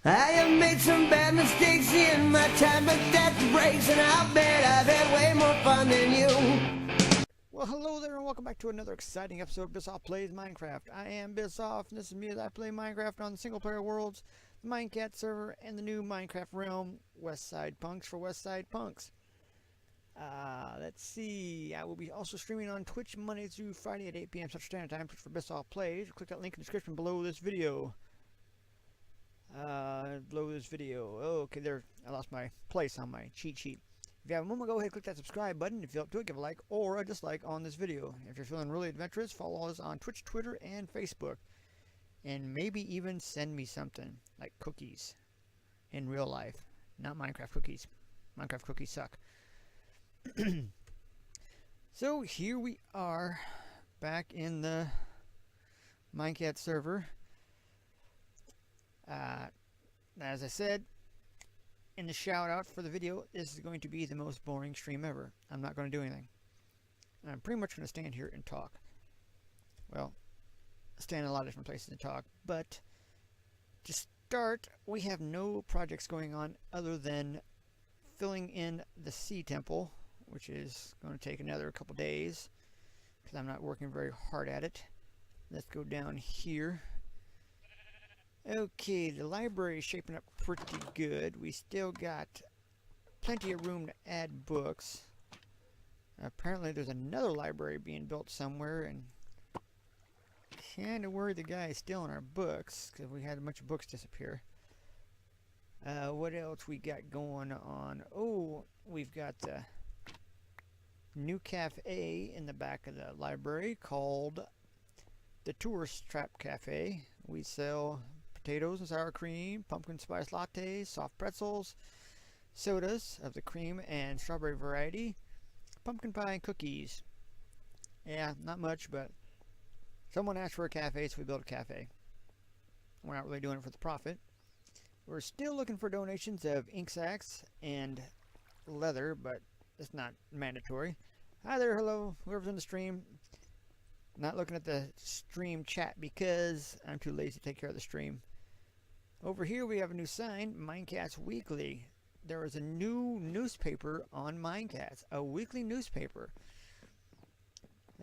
I have made some bad mistakes in my time, but that breaks, and I'll bet I've had way more fun than you. Well, hello there, and welcome back to another exciting episode of Bissoff Plays Minecraft. I am Bissoff, and this is me as I play Minecraft on the single-player worlds, the Minecats Server, and the new Minecraft realm, Westside Punks for Westside Punks. Let's see, I will be also streaming on Twitch Monday through Friday at 8 p.m. Central Standard Time, Twitch for Bissoff Plays. Click that link in the description below this video. Okay, there, I lost my place on my cheat sheet. If you have a moment, go ahead and click that subscribe button. If you're up to it, give a like or a dislike on this video. If you're feeling really adventurous, follow us on Twitch, Twitter, and Facebook. And maybe even send me something, like cookies, in real life. Not Minecraft cookies. Minecraft cookies suck. So here we are, back in the Minecats server. As I said in the shout out for the video, this is going to be the most boring stream ever. I'm not going to do anything. I'm pretty much going to stand here and talk. Well, stand in a lot of different places and talk, but to start, we have no projects going on other than filling in the sea temple, which is going to take another couple days because I'm not working very hard at it. Let's go down here. Okay, the library is shaping up pretty good. We still got plenty of room to add books. Apparently there's another library being built somewhere, and kind of worried the guy is stealing our books because we had a bunch of books disappear. What else we got going on? Oh, we've got the new cafe in the back of the library called the Tourist Trap Cafe. We sell potatoes and sour cream, pumpkin spice lattes, soft pretzels, sodas of the cream and strawberry variety, pumpkin pie and cookies. Yeah, not much, but someone asked for a cafe, so we built a cafe. We're not really doing it for the profit. We're still looking for donations of ink sacks and leather, but it's not mandatory. Hi there, hello, whoever's in the stream. Not looking at the stream chat because I'm too lazy to take care of the stream. Over here we have a new sign, Minecats Weekly. There is a new newspaper on Minecats, a weekly newspaper.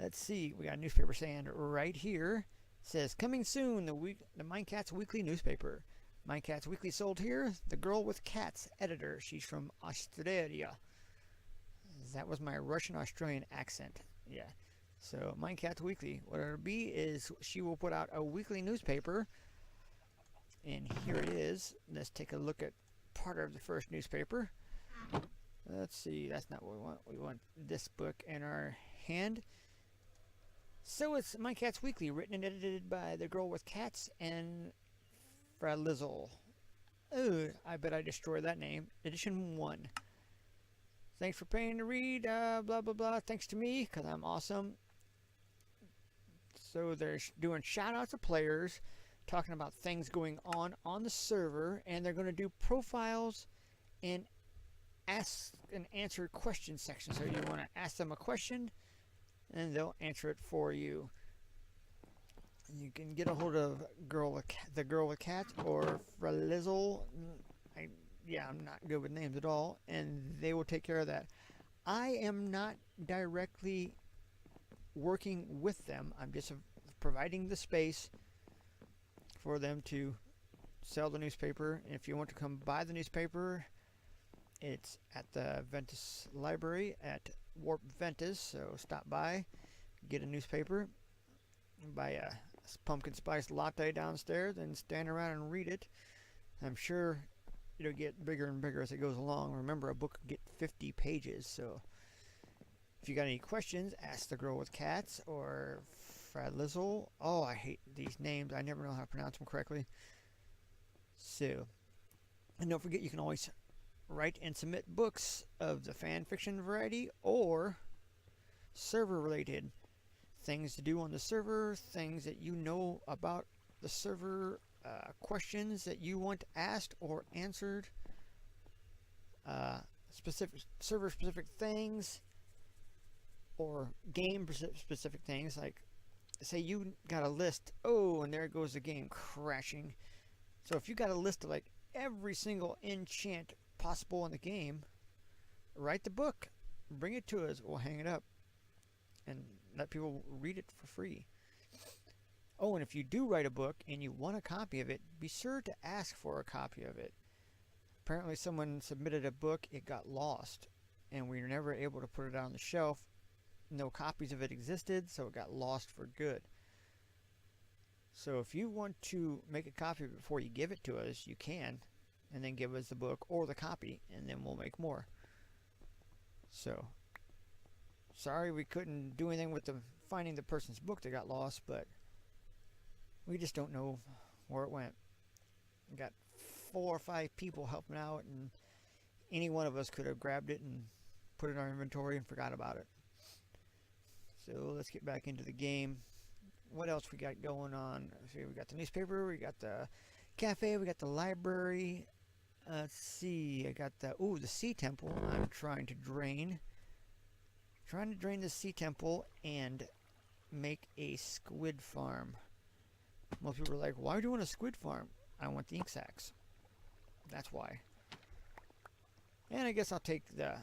Let's see, we got a newspaper stand right here. It says, coming soon, the Minecats Weekly newspaper. Minecats Weekly sold here, the girl with cats editor. She's from Australia. That was my Russian-Australian accent. Yeah. So, Minecats Weekly, what it'll be is she will put out a weekly newspaper, and here it is. Let's take a look at part of the first newspaper. Let's see, that's not what we want. We want this book in our hand. So it's Minecats Weekly, written and edited by the girl with cats and Fralizzle. Oh, I bet I destroyed that name. Edition 1. Thanks for paying to read, blah blah blah. Thanks to me, because I'm awesome. So they're doing shout outs to players, talking about things going on the server, and they're going to do profiles and ask and answer question sections. So you want to ask them a question, and they'll answer it for you. You can get a hold of the girl with cats or Fralizzle. Yeah, I'm not good with names at all, and they will take care of that. I am not directly working with them. I'm just providing the space for them to sell the newspaper. And if you want to come buy the newspaper, it's at the Ventus Library at Warp Ventus. So stop by, get a newspaper, buy a pumpkin spice latte downstairs, and stand around and read it. I'm sure it'll get bigger and bigger as it goes along. Remember, a book can get 50 pages, so if you got any questions, ask the girl with cats or Fralizzle. Oh, I hate these names. I never know how to pronounce them correctly. So, and don't forget, you can always write and submit books of the fan fiction variety or server related. Things to do on the server, things that you know about the server, questions that you want asked or answered, server specific things, or game specific things. Like, say you got a list, oh, and there goes the game crashing. So if you got a list of like every single enchant possible in the game. Write the book, bring it to us, we'll hang it up and let people read it for free. Oh, and if you do write a book and you want a copy of it, be sure to ask for a copy of it. Apparently someone submitted a book, it got lost, and we were never able to put it on the shelf. No copies of it existed, so it got lost for good. So if you want to make a copy of it before you give it to us, you can, and then give us the book or the copy, and then we'll make more. So, sorry we couldn't do anything with finding the person's book that got lost, but we just don't know where it went. We got 4 or 5 people helping out, and any one of us could have grabbed it and put it in our inventory and forgot about it. So let's get back into the game. What else we got going on? See, we got the newspaper, we got the cafe, we got the library. Let's see, I got the sea temple I'm trying to drain. Trying to drain the sea temple and make a squid farm. Most people are like, why do you want a squid farm? I want the ink sacs. That's why. And I guess I'll take the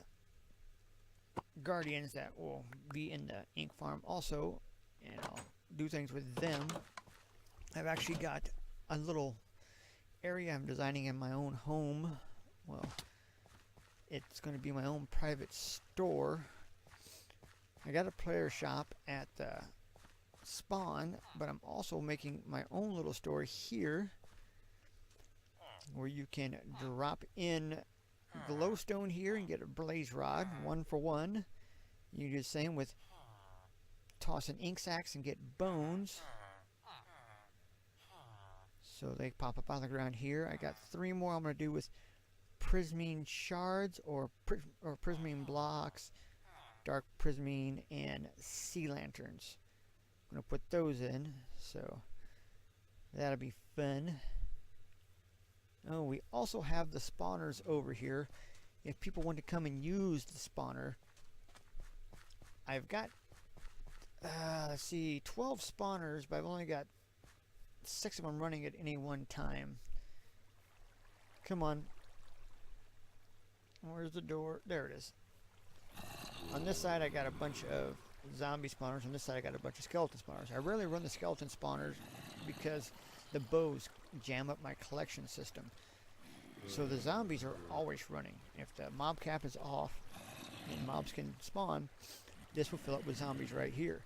guardians that will be in the ink farm also, and I'll do things with them. I've actually got a little area I'm designing in my own home. Well, it's going to be my own private store. I got a player shop at the spawn, but I'm also making my own little store here where you can drop in glowstone here and get a blaze rod 1 for 1. You do the same with tossing ink sacs and get bones, so they pop up on the ground here. I got 3 more I'm going to do with prismine shards or prismine blocks, dark prismine, and sea lanterns. I'm going to put those in, so that'll be fun. Oh, we also have the spawners over here. If people want to come and use the spawner, I've got, let's see, 12 spawners, but I've only got 6 of them running at any one time. Come on. Where's the door? There it is. On this side I got a bunch of zombie spawners. On this side I got a bunch of skeleton spawners. I rarely run the skeleton spawners because the bows jam up my collection system. So the zombies are always running. If the mob cap is off and mobs can spawn, this will fill up with zombies right here.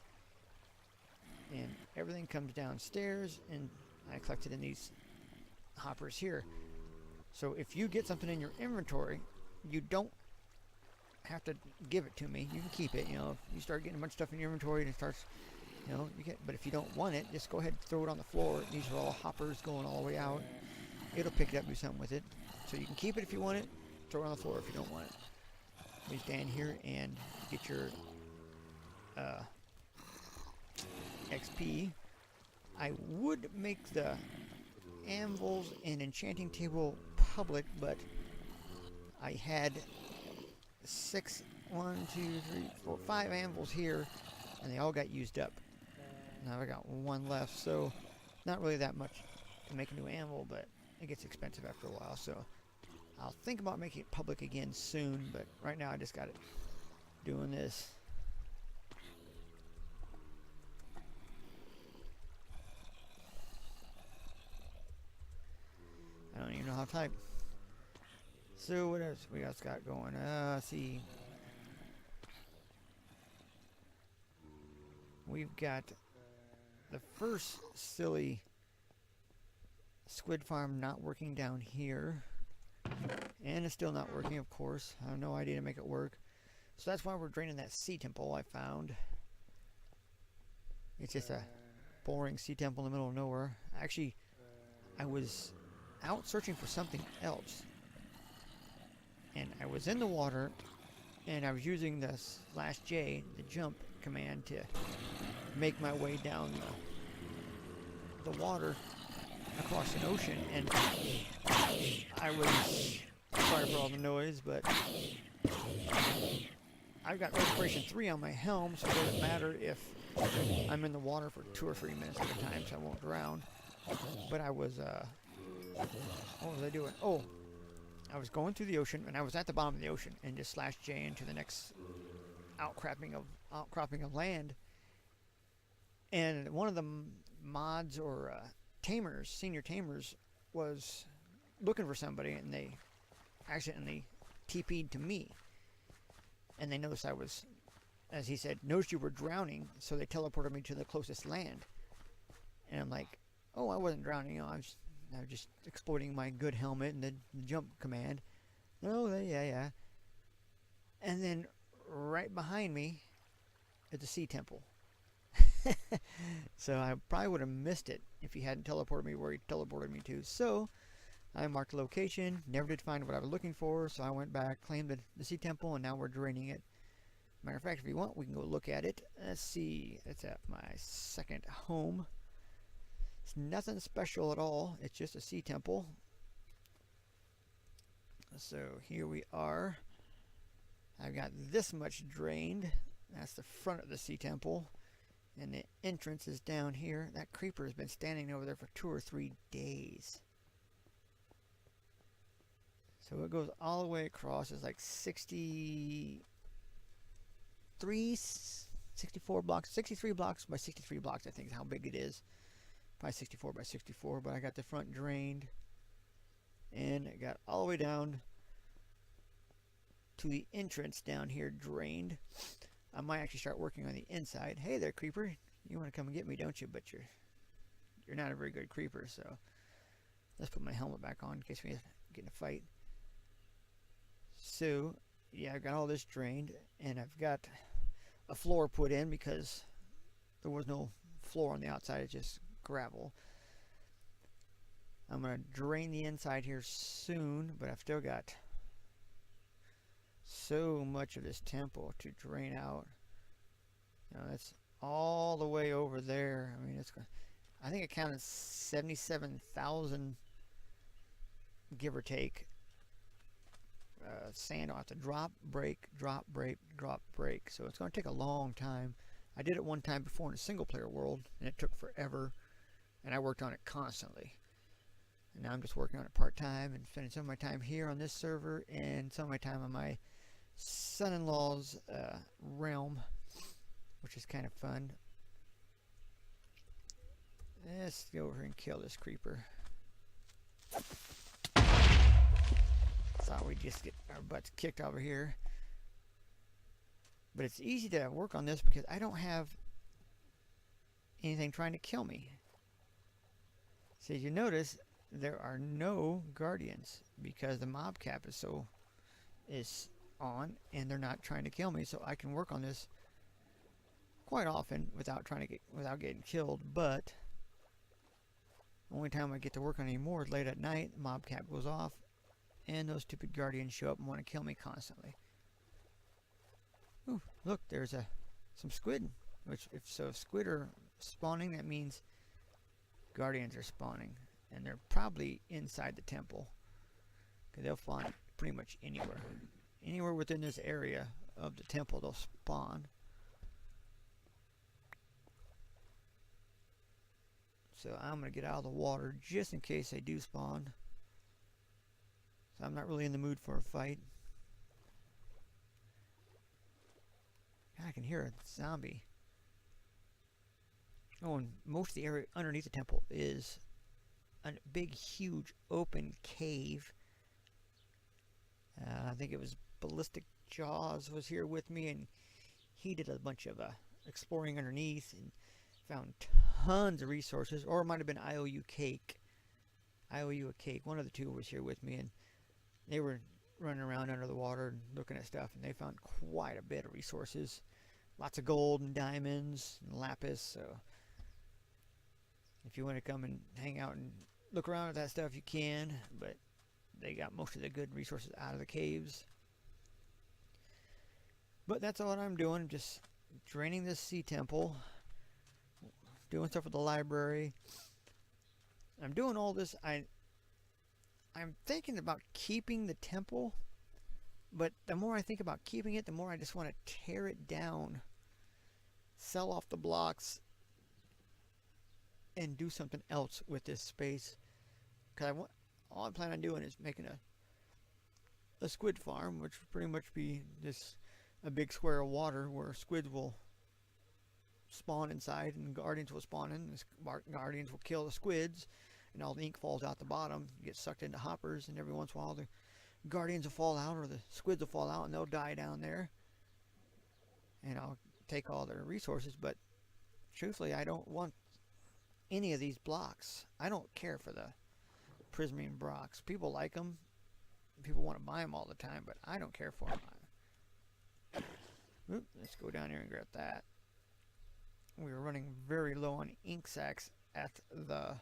And everything comes downstairs, and I collect it in these hoppers here. So if you get something in your inventory, you don't have to give it to me. You can keep it. You know, if you start getting a bunch of stuff in your inventory and it starts, you know, you get. But if you don't want it, just go ahead and throw it on the floor. These are all hoppers going all the way out. It'll pick it up and do something with it. So you can keep it if you want it. Throw it on the floor if you don't want it. We stand here and get your XP. I would make the anvils and enchanting table public, but I had 5 anvils here, and they all got used up. Now I got 1 left, so not really that much to make a new anvil, but it gets expensive after a while, so I'll think about making it public again soon, but right now I just got it doing this. I don't even know how to type. So what else we got going? Let's see. We've got the first silly squid farm not working down here. And it's still not working, of course. I have no idea to make it work. So that's why we're draining that sea temple I found. It's just a boring sea temple in the middle of nowhere. Actually, I was out searching for something else. And I was in the water, and I was using the /J, the jump command, to make my way down the water across an ocean, and I was sorry for all the noise, but I've got respiration 3 on my helm, so it doesn't matter if I'm in the water for 2 or 3 minutes at a time, so I won't drown. But I was What was I doing? Oh, I was going through the ocean, and I was at the bottom of the ocean, and just slashed J into the next outcropping of land. And one of the mods or tamers, senior tamers, was looking for somebody, and they accidentally TP'd to me. And they noticed I was, as he said, noticed you were drowning, so they teleported me to the closest land. And I'm like, oh, I wasn't drowning, you know, I was just exploiting my good helmet and the jump command. Oh, yeah. And then right behind me is the sea temple. So I probably would have missed it if he hadn't teleported me where he teleported me to. So I marked the location, never did find what I was looking for, so I went back, claimed the sea temple, and now we're draining it. Matter of fact, if you want, we can go look at it. Let's see, it's at my second home. It's nothing special at all, it's just a sea temple. So here we are. I've got this much drained. That's the front of the sea temple. And the entrance is down here. That creeper has been standing over there for 2 or 3 days. So it goes all the way across. It's like 63 blocks. 63 blocks by 63 blocks, I think is how big it is. Probably 64 by 64, but I got the front drained. And it got all the way down to the entrance down here drained. I might actually start working on the inside. Hey there, creeper. You want to come and get me, don't you? But you're not a very good creeper, so let's put my helmet back on in case we get in a fight. So, yeah, I've got all this drained, and I've got a floor put in because there was no floor on the outside. It's just gravel. I'm going to drain the inside here soon, but I've still got so much of this temple to drain out. You know, that's all the way over there. I mean, I think it counted 77,000, give or take, sand. I'll have to drop, break, drop, break, drop, break. So it's going to take a long time. I did it one time before in a single player world, and it took forever, and I worked on it constantly. And now I'm just working on it part-time and spending some of my time here on this server and some of my time on my son-in-law's realm, which is kind of fun. Let's go over here and kill this creeper. Thought we'd just get our butts kicked over here. But it's easy to work on this because I don't have anything trying to kill me. So as you notice, there are no guardians because the mob cap is on and they're not trying to kill me, so I can work on this quite often without getting killed. But the only time I get to work on anymore is late at night. The mob cap goes off and those stupid guardians show up and want to kill me constantly. Ooh, look, there's some squid, which if squid are spawning, that means guardians are spawning, and they're probably inside the temple because they'll spawn pretty much anywhere within this area of the temple. They'll spawn. So I'm gonna get out of the water just in case they do spawn. So I'm not really in the mood for a fight. I can hear a zombie. Oh, and most of the area underneath the temple is a big, huge, open cave. I think it was Ballistic Jaws was here with me, and he did a bunch of exploring underneath and found tons of resources. Or it might have been IOU Cake. IOU a Cake. One of the two was here with me, and they were running around under the water and looking at stuff, and they found quite a bit of resources. Lots of gold and diamonds and lapis. So if you want to come and hang out and look around at that stuff, you can, but they got most of the good resources out of the caves. But that's all I'm doing, just draining this sea temple, doing stuff with the library. I'm doing all this. I'm thinking about keeping the temple, but the more I think about keeping it, the more I just want to tear it down, sell off the blocks, and do something else with this space. Because all I plan on doing is making a squid farm, which would pretty much be just a big square of water where squids will spawn inside and guardians will spawn in. And guardians will kill the squids, and all the ink falls out the bottom, gets sucked into hoppers, and every once in a while the guardians will fall out or the squids will fall out and they'll die down there. And I'll take all their resources, but truthfully I don't want any of these blocks. I don't care for the prismarine blocks. People like them. People want to buy them all the time, but I don't care for them. Oop, let's go down here and grab that. We were running very low on ink sacks at the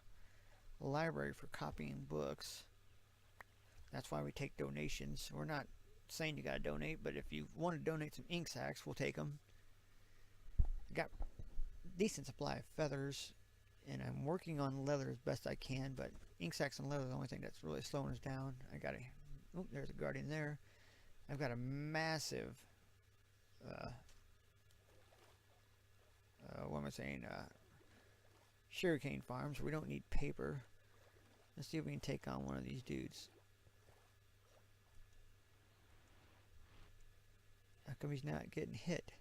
library for copying books. That's why we take donations. We're not saying you gotta donate, but if you want to donate some ink sacks, we'll take them. Got decent supply of feathers, and I'm working on leather as best I can, but ink sacks and leather are the only thing that's really slowing us down. I got a, oh, there's a guardian there. I've got a massive what am I saying, sugarcane farm, so we don't need paper. Let's see if we can take on one of these dudes. How come he's not getting hit?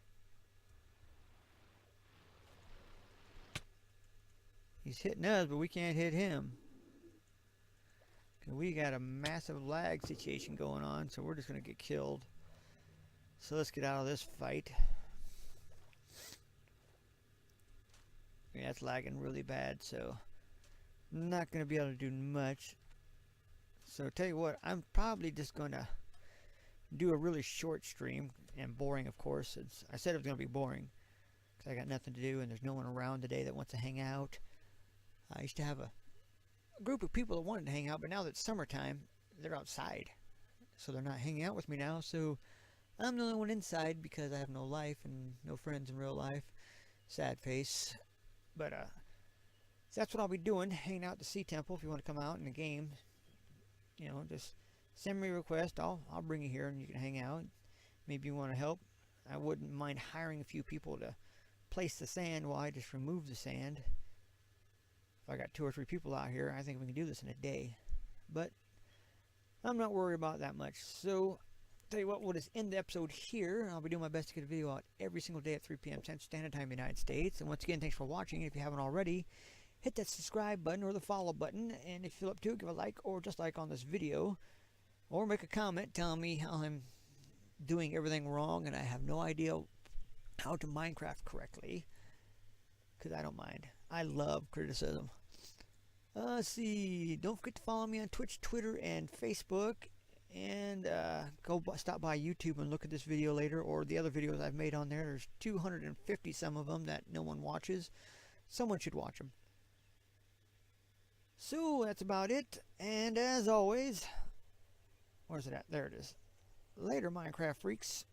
He's hitting us, but we can't hit him. We got a massive lag situation going on, so we're just going to get killed. So let's get out of this fight. Yeah, it's lagging really bad, so I'm not going to be able to do much. So tell you what, I'm probably just going to do a really short stream, and boring of course. I said it was going to be boring because I got nothing to do and there's no one around today that wants to hang out. I used to have a group of people that wanted to hang out, but now that it's summertime, they're outside, so they're not hanging out with me now. So I'm the only one inside because I have no life and no friends in real life. Sad face. But so that's what I'll be doing, hanging out at the Sea Temple. If you want to come out in the game, you know, just send me a request. I'll bring you here and you can hang out. Maybe you want to help. I wouldn't mind hiring a few people to place the sand while I just remove the sand. If I got 2 or 3 people out here, I think we can do this in a day. But I'm not worried about that much. So tell you what, we'll just end the episode here. I'll be doing my best to get a video out every single day at 3 p.m. Central Standard Time, United States. And once again, thanks for watching. If you haven't already, hit that subscribe button or the follow button. And if you feel up to it, give a like or just like on this video. Or make a comment telling me how I'm doing everything wrong and I have no idea how to Minecraft correctly. Because I don't mind. I love criticism. Let's see. Don't forget to follow me on Twitch, Twitter, and Facebook. And stop by YouTube and look at this video later, or the other videos I've made on there. There's 250 some of them that no one watches. Someone should watch them. So that's about it. And as always, where's it at? There it is. Later, Minecraft freaks.